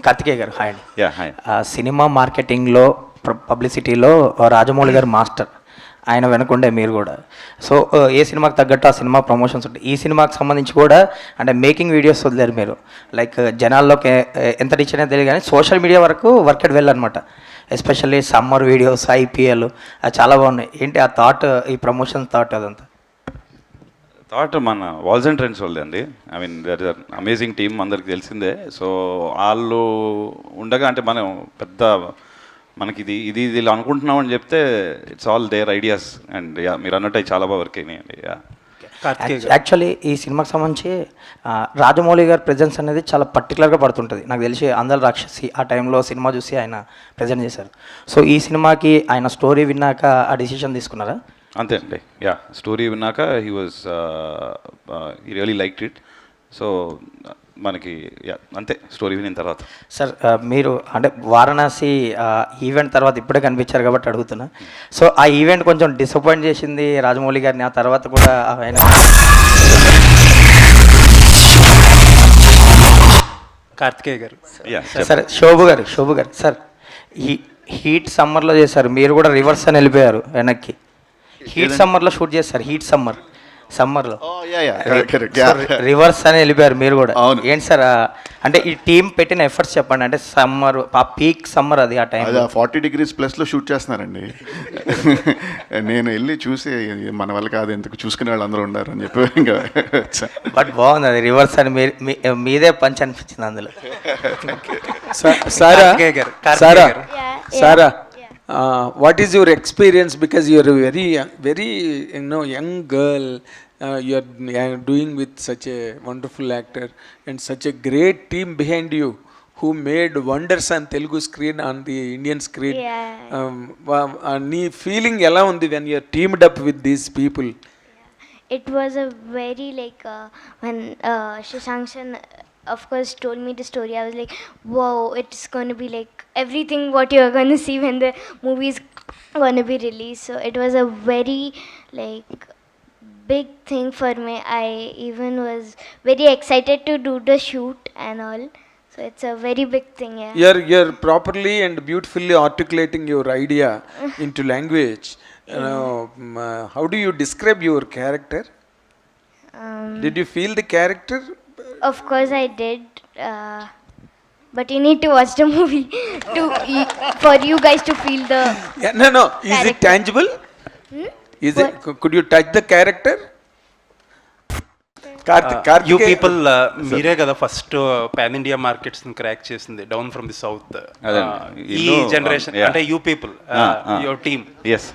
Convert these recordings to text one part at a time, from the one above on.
కార్తికేయ గారు హాయ్ అండి. Yeah hi. Cinema మార్కెటింగ్లో పబ్లిసిటీలో Rajamouli గారు మాస్టర్, ఆయన వెనకుండే మీరు కూడా. సో ఏ సినిమాకి తగ్గట్టు ఆ సినిమా ప్రమోషన్స్ ఉంటాయి. ఈ సినిమాకి సంబంధించి కూడా అంటే మేకింగ్ వీడియోస్ వదిలేరు మీరు, లైక్ జనాల్లోకి ఎంత రీచ్ అనేది తెలియదు కానీ సోషల్ మీడియా వరకు వర్కెట్ వెళ్ళనమాట. ఎస్పెషల్లీ సమ్మర్ వీడియోస్, ఐపీఎల్ చాలా బాగున్నాయి. ఏంటి ఆ థాట్, ఈ ప్రమోషన్ థాట్ అదంతా? థాట్ మన వాల్స్ అండ్ ట్రెండ్స్ వాళ్ళే అండి. I mean that is amazing team, అందరికి తెలిసిందే. సో వాళ్ళు ఉండగా అంటే మనం పెద్ద మనకి ఇది ఇది ఇది ఇలా అనుకుంటున్నామని చెప్తే it's all their ideas and yeah మీరు అన్నట్టు అవి చాలా బాగా వర్క్ అయినాయండి. యా యాక్చువల్లీ ఈ సినిమాకి సంబంధించి రాజమౌళి గారి ప్రెజెన్స్ అనేది చాలా పర్టికులర్గా పడుతుంటుంది. నాకు తెలిసి అందరు రాక్షసి ఆ టైంలో సినిమా చూసి ఆయన ప్రజెంట్ చేశారు. సో ఈ సినిమాకి ఆయన స్టోరీ విన్నాక ఆ డిసిషన్ తీసుకున్నారా? అంతే అండి. యా స్టోరీ విన్నాక he was he really liked it. So మనకి యా అంతే స్టోరీ వినిన తర్వాత. సార్ మీరు అంటే వారణాసి ఈవెంట్ తర్వాత ఇప్పుడే కనిపించారు కాబట్టి అడుగుతున్నా. సో ఆ ఈవెంట్ కొంచెం డిసప్పాయింట్ చేసింది రాజమౌళి గారిని, ఆ తర్వాత కూడా ఆయన కార్తికేయ గారు. సార్ శోభు గారు సార్ హీట్ సమ్మర్లో చేశారు, మీరు కూడా రివర్స్ అని వెళ్ళిపోయారు వెనక్కి. హీట్ సమ్మర్లో షూట్ చేస్తారు, హీట్ సమ్మర్లో రివర్స్ అని వెళ్ళిపోయారు మీరు కూడా. ఏంటి సార్ అంటే ఈ టీం పెట్టిన ఎఫర్ట్స్ చెప్పండి. అంటే సమ్మర్ ఆ పీక్ సమ్మర్ అది, ఆ టైం 40 degrees ప్లస్లో షూట్ చేస్తున్నారండి. నేను వెళ్ళి చూసి మన వల్ల కాదు, ఎందుకు చూసుకునే వాళ్ళు అందరూ ఉన్నారు అని చెప్పి ఇంకా. బట్ బాగుంది అది రివర్స్ అని మీదే పంచ్ అనిపించింది అందులో. సారా what is your experience, because you are a very young girl, you are doing with such a wonderful actor and such a great team behind you who made wonders on Telugu screen, on the Indian screen. Nee feeling ela undi when you are teamed up with these people? It was a very when Shashank of course told me the story, I was like, wow, it's going to be like everything what you are going to see when the movie is going to be released. So it was a very big thing for me. I even was very excited to do the shoot and all. So it's a very big thing. Yeah, you're properly and beautifully articulating your idea into language. How do you describe your character? Did you feel the character? Of course I did, but you need to watch the movie for you guys to feel the no is character. It tangible? Is it, could you touch the character? You people మీరే కదా first pan India markets crack చేసింది down from the south. ఈ generation అంటే you people your team. As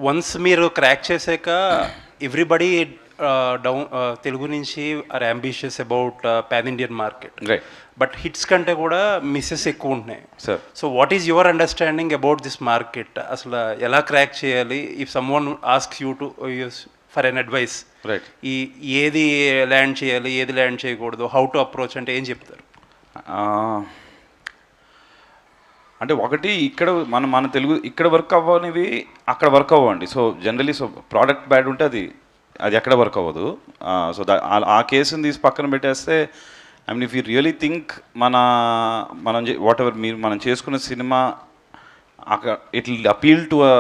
once మీరు crack చేసాక everybody down Telugu నుంచి are ambitious about pan Indian market. But hits కంటే కూడా మిస్సెస్ ఎక్కువ ఉంటున్నాయి. So what is your understanding about this market? అసలు ఎలా క్రాక్ చేయాలి? If someone asks you to for an advice, ఈ ఏది ల్యాండ్ చేయాలి, ఏది ల్యాండ్ చేయకూడదు, హౌ టు అప్రోచ్ అంటే ఏం చెప్తారు? అంటే ఒకటి ఇక్కడ మన తెలుగు ఇక్కడ వర్క్ అవ్వనివి అక్కడ వర్క్ అవ్వండి. So generally so product bad ఉంటే అది ఎక్కడ వర్క్ అవ్వదు. సో ఆ కేసుని తీసి పక్కన పెట్టేస్తే, I mean if you really think మనం వాట్ ఎవర్ మనం చేసుకున్న cinema it will appeal to a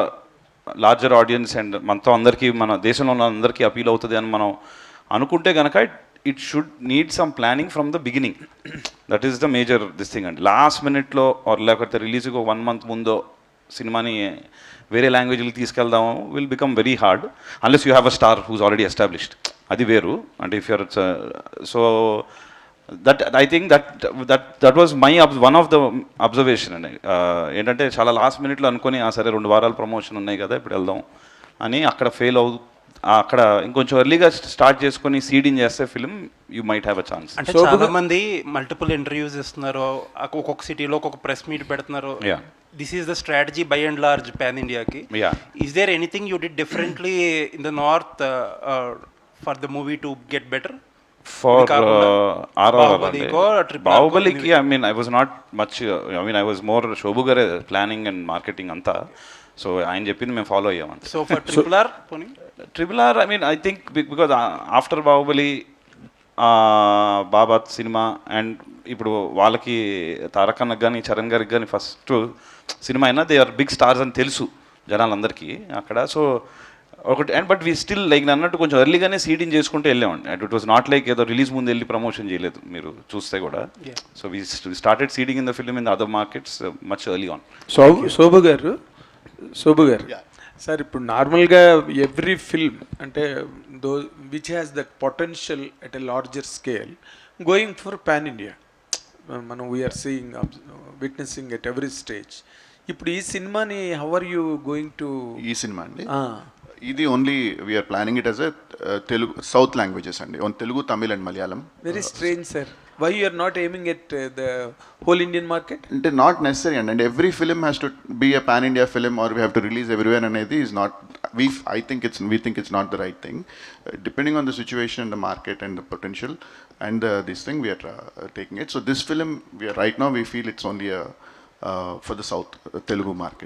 larger audience and మనతో అందరికీ, మన దేశంలో ఉన్న అందరికీ అపీల్ అవుతుంది అని మనం అనుకుంటే కనుక it should need some planning from the beginning. That is the major this thing అండి. లాస్ట్ మినిట్లో లేకపోతే రిలీజ్కి 1 month ముందో సినిమాని వేరే లాంగ్వేజ్కి తీసుకెళ్దాము will become very hard unless you have a star who's already established. అది వేరు. అంటే if your so that I think that was my one of the observation అండి. ఏంటంటే చాలా లాస్ట్ మినిట్లో అనుకొని సరే 2 వారాలు ప్రమోషన్ ఉన్నాయి కదా ఇప్పుడు వెళ్దాం అని అక్కడ ఫెయిల్ అక్కడ ఇంకొంచెం ఎర్లీగా స్టార్ట్ చేసుకొని సీడింగ్ చేస్తే film you might have a chance. అంటే చాలా మంది మల్టిపుల్ ఇంటర్వ్యూస్ ఇస్తున్నారు, ఒక్కొక్క సిటీలో ఒక్కొక్క ప్రెస్ మీట్ పెడుతున్నారు. This is the strategy by and large pan India ki. Is there anything you did differently in the north for the movie to get better? For Bahubali ki, I mean I was not much, I mean I was more Shobhu gare planning and marketing anta. So ఆయన చెప్పింది మేము follow అయ్యాం అంతే. So for Triple R, I mean I think because after Bahubali Baba cinema and ఇప్పుడు వాళ్ళకి తారక్ అన్నకు కానీ చరణ్ గారికి కానీ ఫస్ట్ సినిమా అయినా దే ఆర్ బిగ్ స్టార్స్ అని తెలుసు జనాలందరికీ అక్కడ. సో ఒకటి and but we still like నేను అన్నట్టు కొంచెం ఎర్లీగానే సీడింగ్ చేసుకుంటూ వెళ్ళామండి. And it was not like ఏదో రిలీజ్ ముందు వెళ్ళి ప్రమోషన్ చేయలేదు మీరు చూస్తే కూడా. So we started seeding in the film in the other markets much early on. Shobu గారు సార్, ఇప్పుడు నార్మల్గా ఎవ్రీ ఫిల్మ్ అంటే though which has the potential at a larger scale going for pan India, మనం we are seeing witnessing at every stage. ఇప్పుడు ఈ సినిమాని how are you going to ఈ సినిమా అండి ఇది only we are planning it as a Telugu south languages అండి, own Telugu, Tamil and Malayalam. Very strange sir, why you are not aiming at the whole Indian market? అంటే not necessary and every film has to be a pan India film or we have to release everywhere అనేది is not we think it's not the right thing. Depending on the situation, the market and the potential and this thing we are taking it. So this film right now we feel it's only for the south Telugu market.